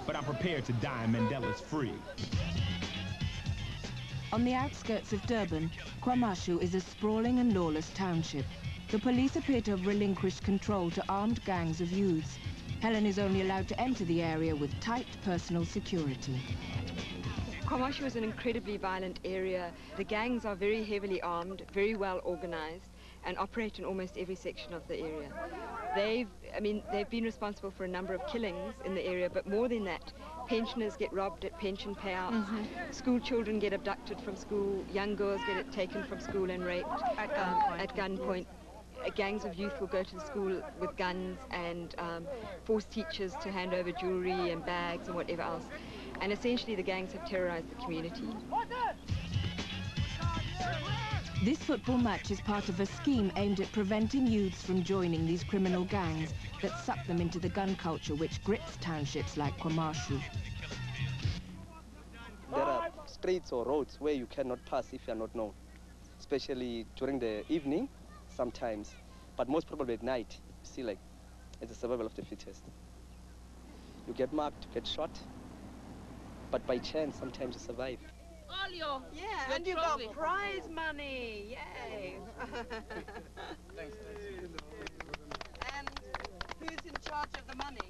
but I'm prepared to die Mandela's free. On the outskirts of Durban, KwaMashu is a sprawling and lawless township. The police appear to have relinquished control to armed gangs of youths. Helen is only allowed to enter the area with tight personal security. KwaMashu is an incredibly violent area. The gangs are very heavily armed, very well organized, and operate in almost every section of the area. They've been responsible for a number of killings in the area, but more than that, pensioners get robbed at pension payouts, school children get abducted from school, young girls get taken from school and raped at gunpoint. Gangs of youth will go to the school with guns and force teachers to hand over jewelry and bags and whatever else. And essentially the gangs have terrorized the community. This football match is part of a scheme aimed at preventing youths from joining these criminal gangs that suck them into the gun culture which grips townships like KwaMashu. There are streets or roads where you cannot pass if you are not known, especially during the evening sometimes, but most probably at night. You see, like, it's a survival of the fittest. You get marked, you get shot, but by chance sometimes you survive. Yeah, and you got prize money, yay! Thanks. And who's in charge of the money?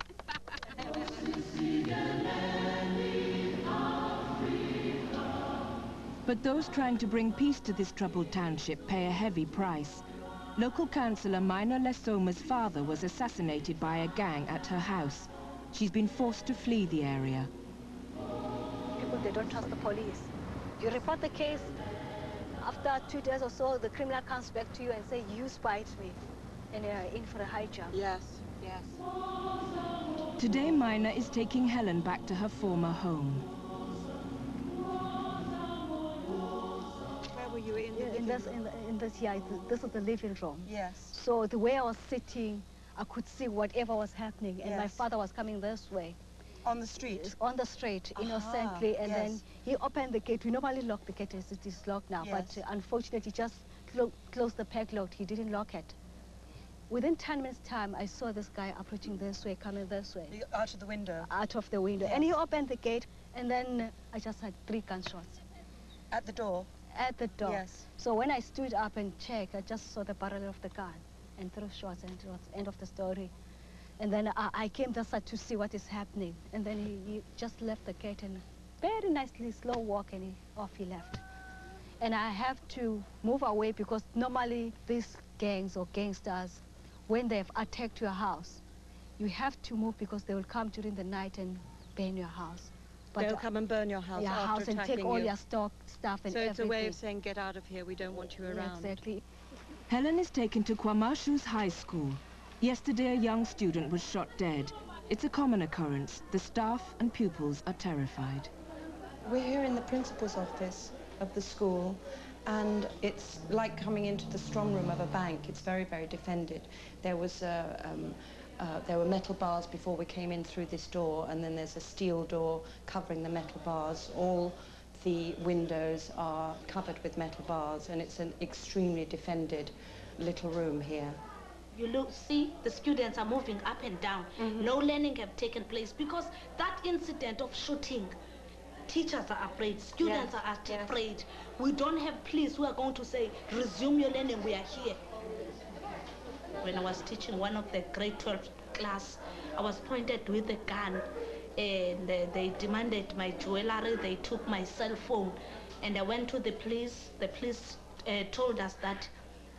But those trying to bring peace to this troubled township pay a heavy price. Local councillor Mina Lesoma's father was assassinated by a gang at her house. She's been forced to flee the area. People, they don't trust the police. You report the case, after 2 days or so, the criminal comes back to you and say, you spied me, and you're in for a high jump. Yes, yes. Today, Mina is taking Helen back to her former home. Where were you in this is the living room. Yes. So the way I was sitting, I could see whatever was happening, and my father was coming this way. On the street? On the street, innocently, and then he opened the gate. We normally lock the gate as it is locked now, but unfortunately, he just closed the padlock. He didn't lock it. Within 10 minutes' time, I saw this guy approaching this way, coming this way. Out of the window? Out of the window. And he opened the gate, and then I just had 3 gunshots. At the door? At the door. Yes. So when I stood up and checked, I just saw the barrel of the gun and 3 shots, and it was end of the story. And then I came just to see what is happening. And then he just left the gate and very nicely, slow walk, and off he left. And I have to move away because normally these gangs or gangsters, when they've attacked your house, you have to move because they will come during the night and burn your house. But they'll come and burn your house after attacking and take all your stuff and everything. So it's a way of saying, get out of here, we don't want you around. Exactly. Helen is taken to KwaMashu's high school. Yesterday, a young student was shot dead. It's a common occurrence. The staff and pupils are terrified. We're here in the principal's office of the school, and it's like coming into the strong room of a bank. It's very, very defended. There were metal bars before we came in through this door, and then there's a steel door covering the metal bars. All the windows are covered with metal bars, and it's an extremely defended little room here. You look, see, the students are moving up and down. No learning have taken place because that incident of shooting, teachers are afraid, students are afraid. We don't have police who are going to say, resume your learning, we are here. When I was teaching one of the grade 12 class, I was pointed with a gun, and they demanded my jewelry, they took my cell phone, and I went to the police. The police told us that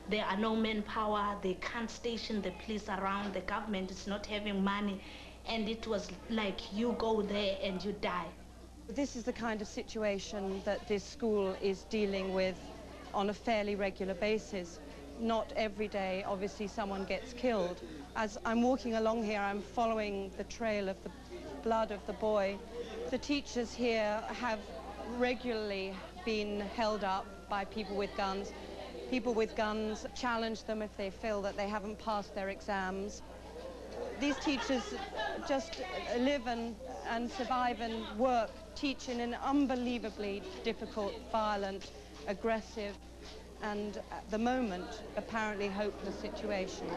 there are no manpower, they can't station the police around, the government is not having money, and it was like, you go there and you die. This is the kind of situation that this school is dealing with on a fairly regular basis. Not every day, obviously, someone gets killed. As I'm walking along here, I'm following the trail of the blood of the boy. The teachers here have regularly been held up by people with guns. People with guns challenge them if they feel that they haven't passed their exams. These teachers just live and survive and work, teach in an unbelievably difficult, violent, aggressive, and at the moment, apparently hopeless situation.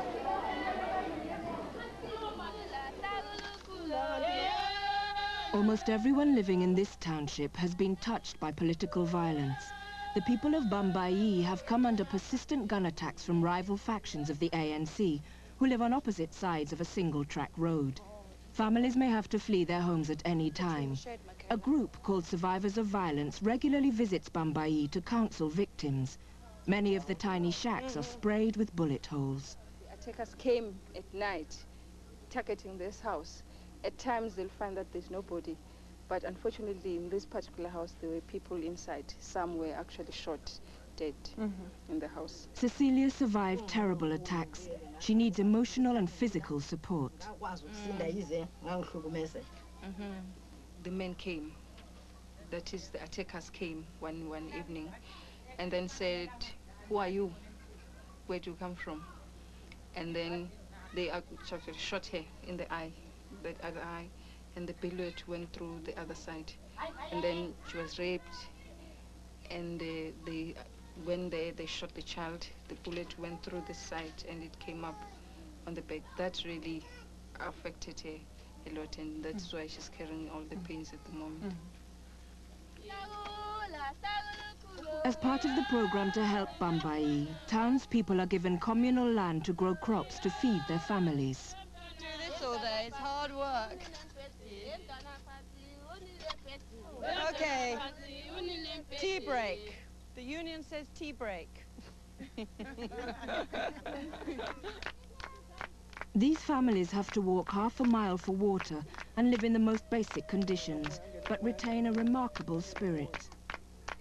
Almost everyone living in this township has been touched by political violence. The people of Bambayi have come under persistent gun attacks from rival factions of the ANC, who live on opposite sides of a single-track road. Families may have to flee their homes at any time. A group called Survivors of Violence regularly visits Bambayi to counsel victims. Many of the tiny shacks are sprayed with bullet holes. The attackers came at night, targeting this house. At times they'll find that there's nobody, but unfortunately in this particular house there were people inside. Some were actually shot dead in the house. Cecilia survived terrible attacks. She needs emotional and physical support. The men came, that is the attackers came one evening and then said, "Who are you? Where do you come from?" And then they actually shot her in the eye, that other eye, and the bullet went through the other side. And then she was raped, and when they shot the child, the bullet went through the side and it came up on the back. That really affected her a lot, and that's why she's carrying all the pains at the moment. As part of the program to help Bambayi, townspeople are given communal land to grow crops to feed their families. Do this all day, it's hard work. Okay, tea break. The union says tea break. These families have to walk half a mile for water and live in the most basic conditions, but retain a remarkable spirit.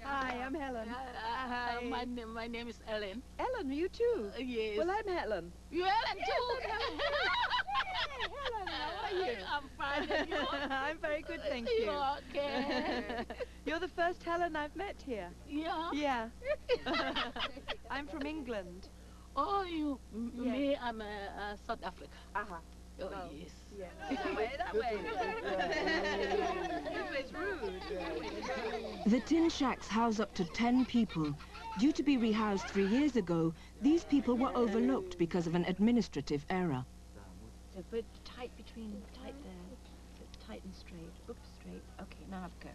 Hi, I'm Helen. Hi. My name is Ellen. Ellen, you too? Yes. Well, I'm Helen. You Ellen too? Hey, Helen, how are you? I'm fine. And you? I'm very good, thank you. Okay. You're the first Helen I've met here. Yeah? Yeah. I'm from England. Oh, you? Yeah. Me, I'm South Africa. Uh-huh. Oh, yes. Yeah. That way, that way. It's rude. The tin shacks house up to 10 people. Due to be rehoused 3 years ago, these people were overlooked because of an administrative error. So put tight between, tight there, so tight and straight, oops, straight. Okay, now have a go.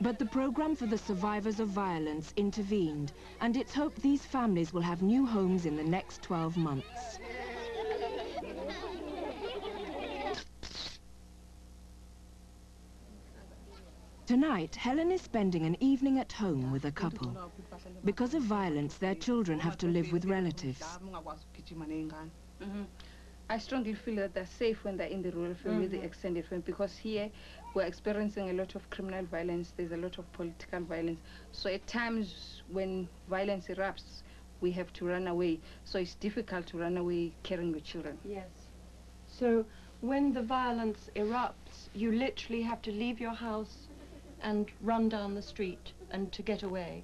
But the program for the survivors of violence intervened, and it's hoped these families will have new homes in the next 12 months. Tonight, Helen is spending an evening at home with a couple. Because of violence, their children have to live with relatives. I strongly feel that they're safe when they're in the rural family, the extended family, because here we're experiencing a lot of criminal violence, there's a lot of political violence. So at times when violence erupts, we have to run away. So it's difficult to run away carrying your children. Yes. So when the violence erupts, you literally have to leave your house and run down the street and to get away.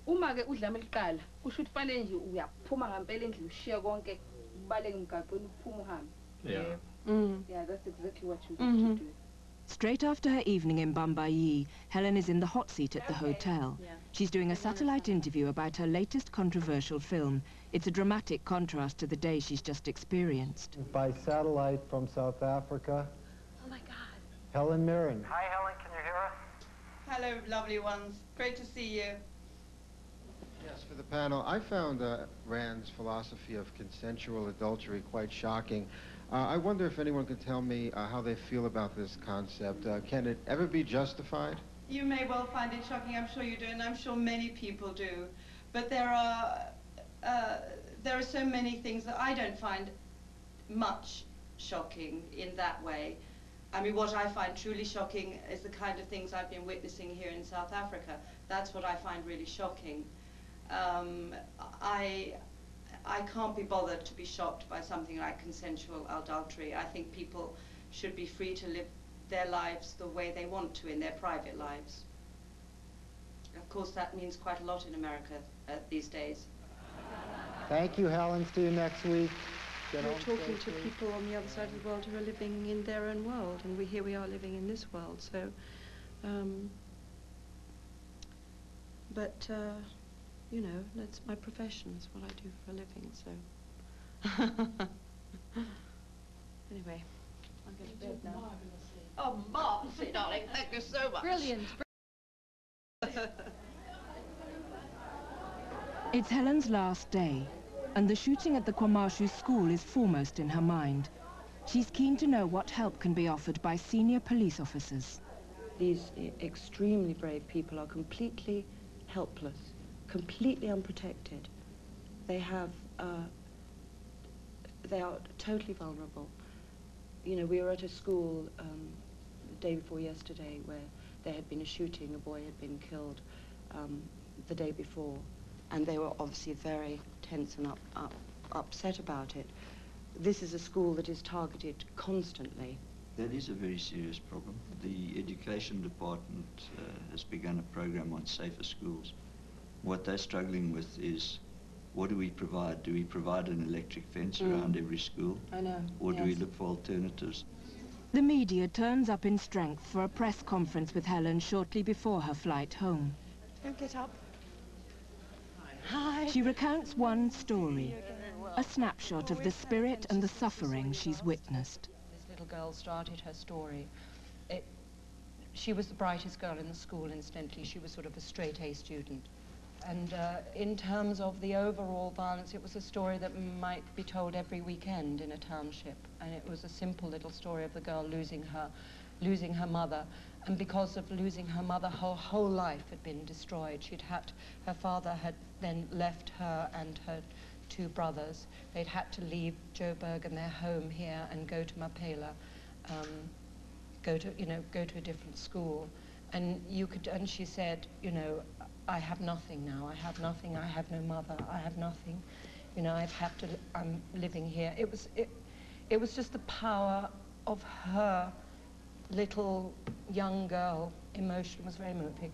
Uma-ke udlame liqala, kusho ukuthi fanele nje uyaphuma ngempela endlini ushiya konke ubaleke emgaqweni uphume uhambe. Yeah, that's exactly what you need to do. Straight after her evening in Bambayi, Helen is in the hot seat at the hotel. She's doing a satellite interview about her latest controversial film. It's a dramatic contrast to the day she's just experienced. By satellite from South Africa. Oh my God. Helen Mirren. Hi Helen, can you hear us? Hello, lovely ones. Great to see you. Yes, for the panel, I found Rand's philosophy of consensual adultery quite shocking. I wonder if anyone can tell me how they feel about this concept. Can it ever be justified? You may well find it shocking, I'm sure you do, and I'm sure many people do. But there are so many things that I don't find much shocking in that way. I mean, what I find truly shocking is the kind of things I've been witnessing here in South Africa. That's what I find really shocking. I can't be bothered to be shocked by something like consensual adultery. I think people should be free to live their lives the way they want to in their private lives. Of course, that means quite a lot in America these days. Thank you, Helen. See you next week. We're talking to people on the other side of the world who are living in their own world, and here we are living in this world. So, you know, that's my profession. It's what I do for a living. So. Anyway, I'm going to bed now. Oh, marvelously, darling. Thank you so much. Brilliant. It's Helen's last day, and the shooting at the Kwamashu school is foremost in her mind. She's keen to know what help can be offered by senior police officers. These extremely brave people are completely helpless, completely unprotected. They are totally vulnerable. You know, we were at a school the day before yesterday where there had been a shooting. A boy had been killed the day before, and they were obviously very tense and upset about it. This is a school that is targeted constantly. That is a very serious problem. The Education Department has begun a program on safer schools. What they're struggling with is, what do we provide? Do we provide an electric fence around every school? I know. Or do we look for alternatives? The media turns up in strength for a press conference with Helen shortly before her flight home. Don't get up. Hi. She recounts one story, a snapshot of the spirit and the suffering she's witnessed. This little girl started her story. She was the brightest girl in the school, incidentally. She was sort of a straight-A student. And in terms of the overall violence, it was a story that might be told every weekend in a township. And it was a simple little story of the girl losing her mother. And because of losing her mother, her whole life had been destroyed. Her father had then left her and her two brothers. They'd had to leave Joburg and their home here and go to Mapela, go to a different school. And she said, you know, I have nothing now. I have nothing. I have no mother. I have nothing. You know, I'm living here. It was just the power of her little young girl. Emotion was very moving.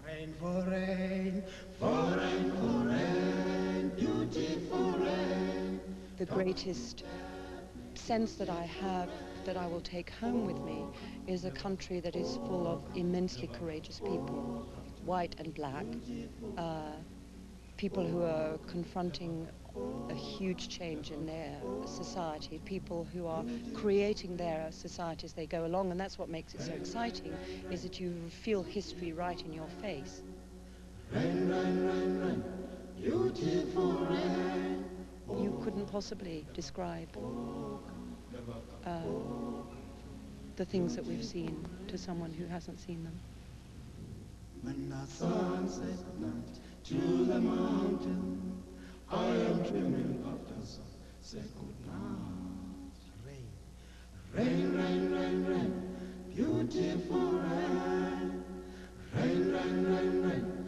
Foreign, foreign, foreign, foreign, beautiful rain. The greatest sense that I have, that I will take home with me, is a country that is full of immensely courageous people, white and black, people who are confronting a huge change in their society, people who are creating their society as they go along, and that's what makes it so exciting, is that you feel history right in your face. Rain, rain, rain, rain, beautiful rain. You couldn't possibly describe the things that we've seen to someone who hasn't seen them. When the sun sets night to the mountain, I am dreaming of the sun. Say good night. Rain, rain, rain, rain, rain, beautiful rain. Rain, rain, rain, rain.